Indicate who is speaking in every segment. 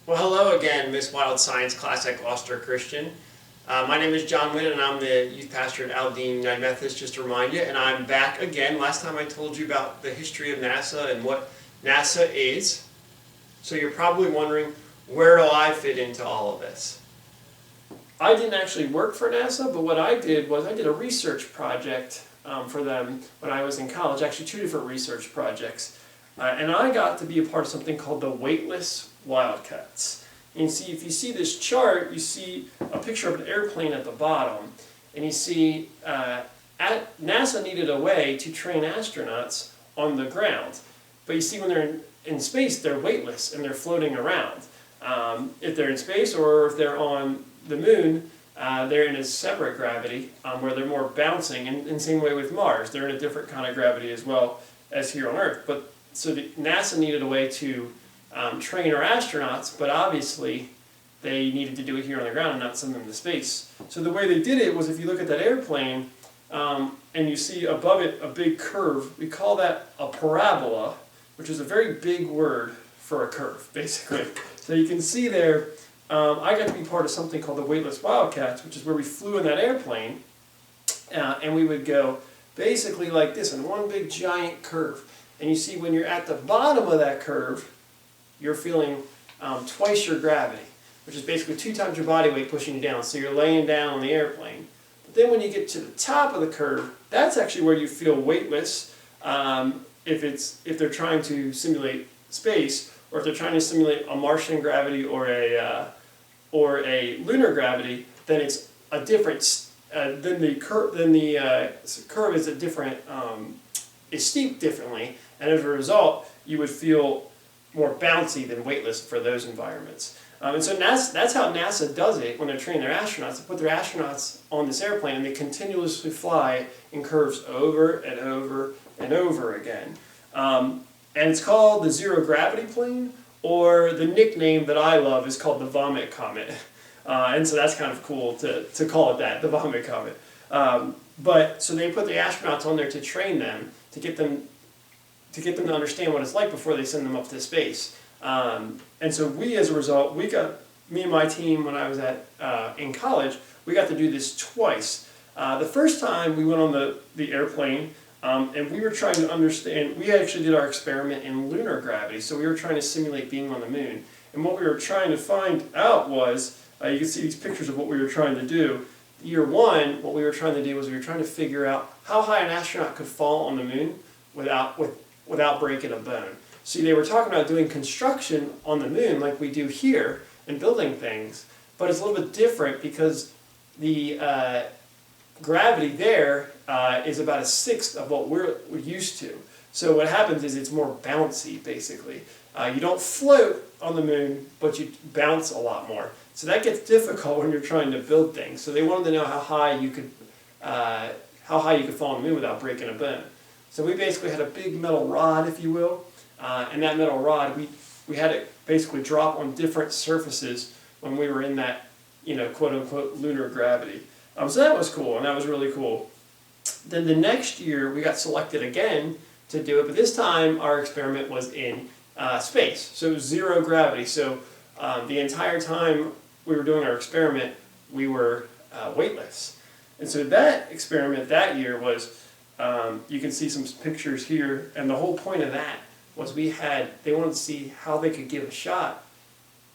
Speaker 1: Well, hello again, Miss Wilde Science class at Gloucester Christian. My name is John Wynn, and I'm the youth pastor at Aldine United Methodist, just to remind you. And I'm back again. Last time I told you about the history of NASA and what NASA is. So you're probably wondering, where do I fit into all of this?
Speaker 2: I didn't actually work for NASA, but what I did was I did a research project for them when I was in college, actually two different research projects. And I got to be a part of something called the Weightless Wildcats. And if you see this chart, you see a picture of an airplane at the bottom, and you see NASA needed a way to train astronauts on the ground. But you see when they're in space, they're weightless and they're floating around. If they're in space or if they're on the moon, they're in a separate gravity where they're more bouncing, and same way with Mars. They're in a different kind of gravity as well as here on Earth. But so NASA needed a way to train our astronauts, but obviously they needed to do it here on the ground and not send them to space. So the way they did it was, if you look at that airplane and you see above it a big curve, we call that a parabola, which is a very big word for a curve, basically. So you can see there, I got to be part of something called the Weightless Wildcats, which is where we flew in that airplane, and we would go basically like this in one big giant curve. And you see when you're at the bottom of that curve, you're feeling twice your gravity, which is basically 2 times your body weight pushing you down. So you're laying down on the airplane. But then when you get to the top of the curve, that's actually where you feel weightless if they're trying to simulate space, or if they're trying to simulate a Martian gravity or a lunar gravity, then it's a different. Then the curve is a different. Is steep differently, and as a result, you would feel more bouncy than weightless for those environments. And so that's how NASA does it when they're training their astronauts. They put their astronauts on this airplane, and they continuously fly in curves over and over and over again. And it's called the zero gravity plane, or the nickname that I love is called the vomit comet. And so that's kind of cool to call it that, the vomit comet. But so they put the astronauts on there to train them, to get them to understand what it's like before they send them up to space. And so we, as a result, me and my team when I was in college, we got to do this twice. The first time we went on the airplane, and we were trying to understand, we actually did our experiment in lunar gravity, so we were trying to simulate being on the moon. And what we were trying to find out was, you can see these pictures of what we were trying to do. Year one, what we were trying to do was we were trying to figure out how high an astronaut could fall on the moon without breaking a bone. See, they were talking about doing construction on the moon like we do here and building things, but it's a little bit different because the gravity there is about 1/6 of what we're used to. So what happens is it's more bouncy, basically. You don't float on the moon, but you bounce a lot more. So that gets difficult when you're trying to build things. So they wanted to know how high you could fall on the moon without breaking a bone. So we basically had a big metal rod, if you will, and that metal rod, we had it basically drop on different surfaces when we were in that, quote unquote, lunar gravity. So that was cool, and that was really cool. Then the next year, we got selected again to do it, but this time our experiment was in space. So it was zero gravity. So the entire time we were doing our experiment, we were weightless. And so that experiment that year was, you can see some pictures here, and the whole point of that was they wanted to see how they could give a shot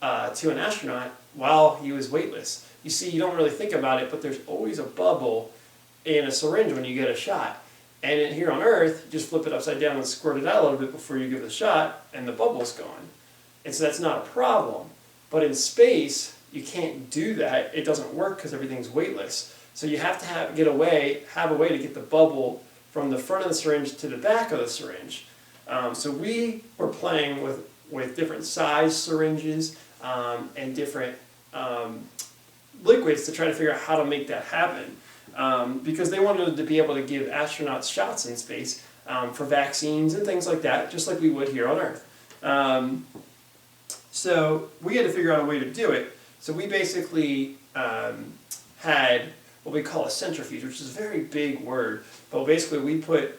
Speaker 2: to an astronaut while he was weightless. You see, you don't really think about it, but there's always a bubble in a syringe when you get a shot. And here on Earth, you just flip it upside down and squirt it out a little bit before you give the shot, and the bubble's gone. And so that's not a problem. But in space, you can't do that. It doesn't work because everything's weightless. So you have to have a way to get the bubble from the front of the syringe to the back of the syringe. So we were playing with different size syringes and different liquids to try to figure out how to make that happen. Because they wanted to be able to give astronauts shots in space for vaccines and things like that, just like we would here on Earth. So we had to figure out a way to do it. So we basically had what we call a centrifuge, which is a very big word. But basically we put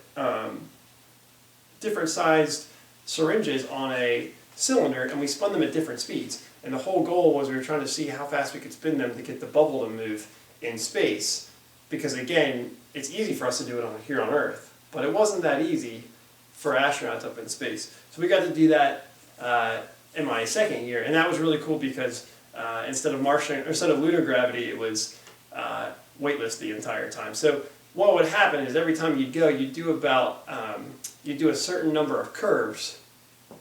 Speaker 2: different sized syringes on a cylinder, and we spun them at different speeds. And the whole goal was we were trying to see how fast we could spin them to get the bubble to move in space. Because again, it's easy for us to do it here on Earth, but it wasn't that easy for astronauts up in space. So we got to do that in my second year, and that was really cool because instead of lunar gravity, it was weightless the entire time. So what would happen is every time you'd go, you'd do a certain number of curves,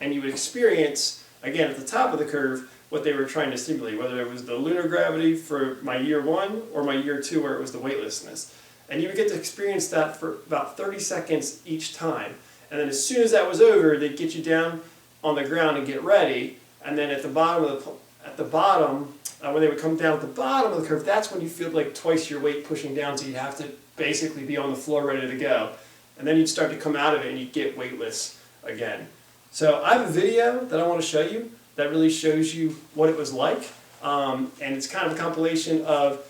Speaker 2: and you would experience, again, at the top of the curve, what they were trying to simulate, whether it was the lunar gravity for my year 1 or my year 2 where it was the weightlessness. And you would get to experience that for about 30 seconds each time. And then as soon as that was over, they'd get you down on the ground and get ready. And then at the bottom, when they would come down at the bottom of the curve, that's when you feel like twice your weight pushing down, so you'd have to basically be on the floor ready to go. And then you'd start to come out of it and you'd get weightless again. So I have a video that I want to show you that really shows you what it was like. And it's kind of a compilation of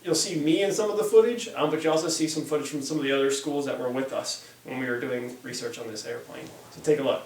Speaker 2: you'll see me in some of the footage, but you also see some footage from some of the other schools that were with us when we were doing research on this airplane. So take a look.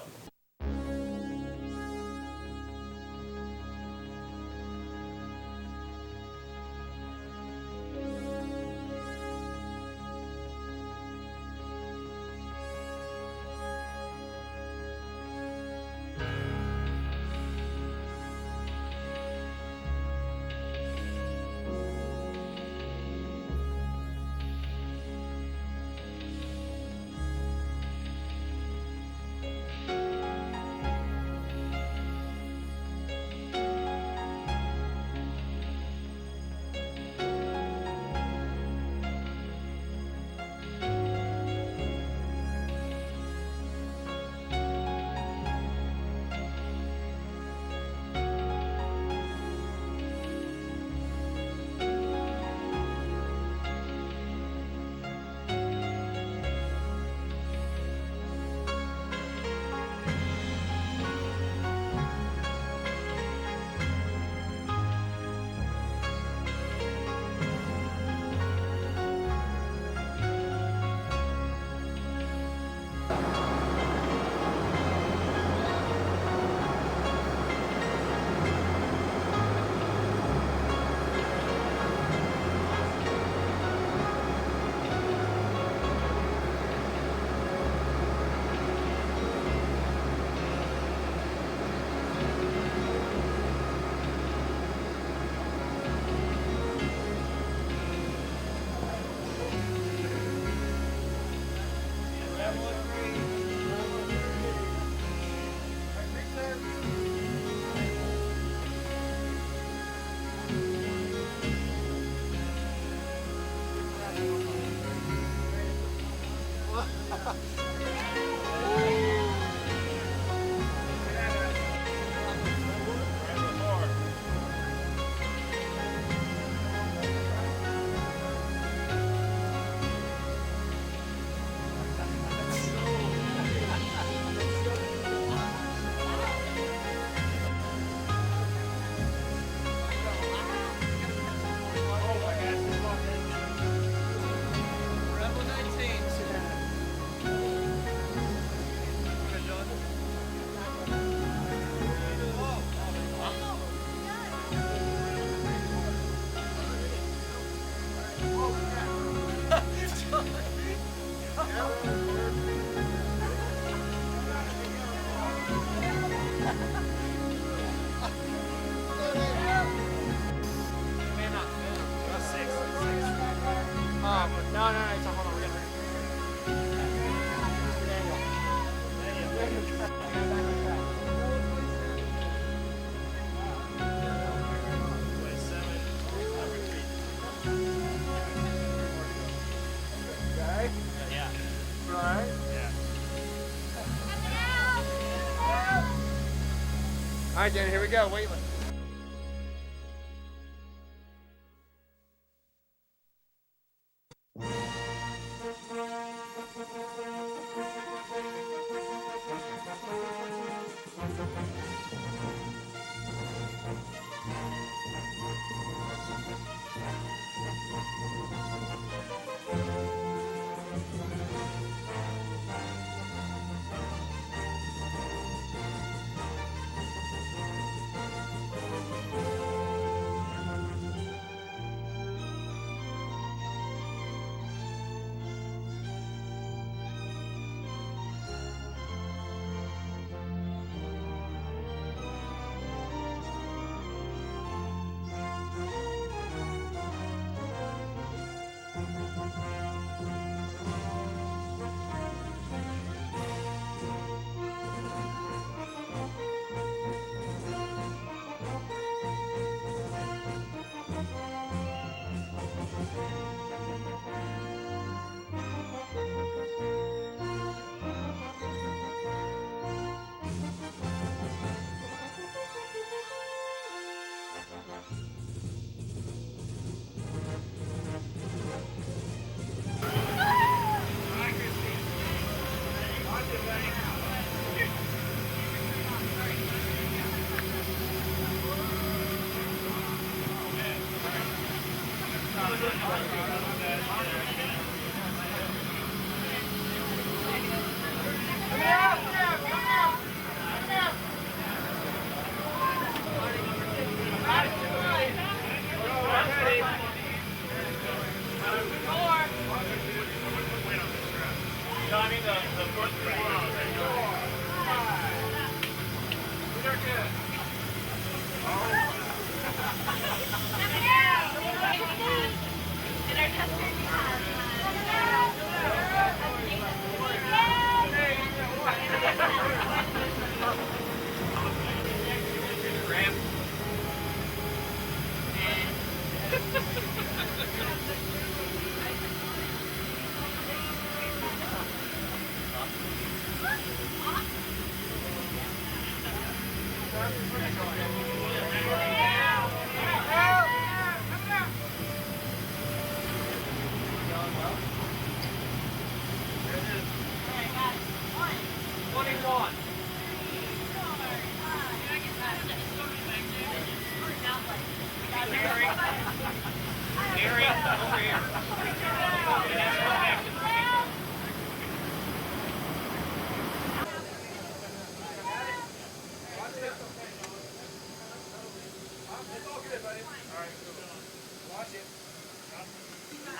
Speaker 3: All right, Danny, here we go. Weightless.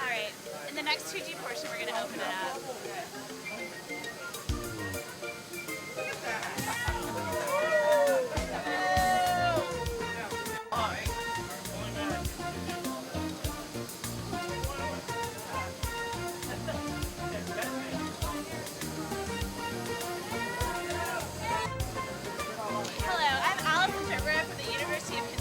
Speaker 4: Alright, in the next 2G portion we're going to open it up.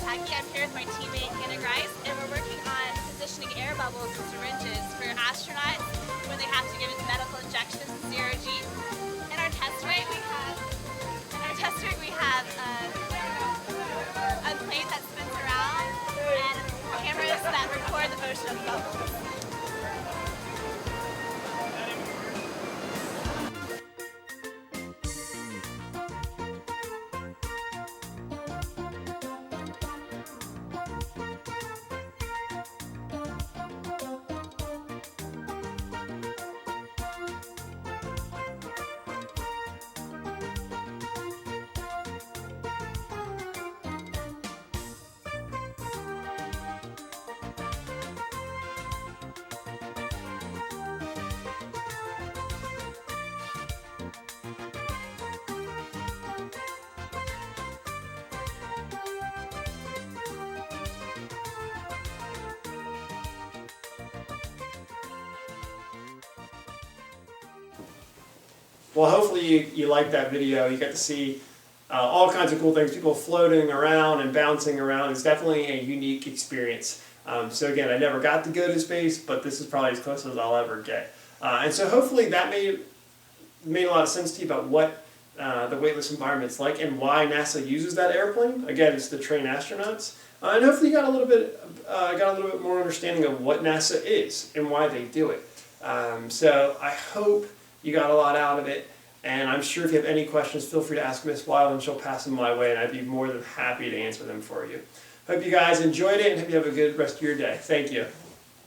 Speaker 4: I'm here with my teammate Hannah Grice, and we're working on positioning air bubbles and syringes for astronauts when they have to give medical injections in zero-G. In our test rig we have a plate that spins around and cameras that record the motion of the bubbles.
Speaker 2: Well, hopefully you liked that video. You got to see all kinds of cool things, people floating around and bouncing around. It's definitely a unique experience. So again, I never got to go to space, but this is probably as close as I'll ever get. And so hopefully that made a lot of sense to you about what the weightless environment's like and why NASA uses that airplane. Again, it's to train astronauts. And hopefully you got a little bit more understanding of what NASA is and why they do it. So I hope you got a lot out of it, and I'm sure if you have any questions, feel free to ask Miss Wilde and she'll pass them my way, and I'd be more than happy to answer them for you. Hope you guys enjoyed it, and hope you have a good rest of your day. Thank you.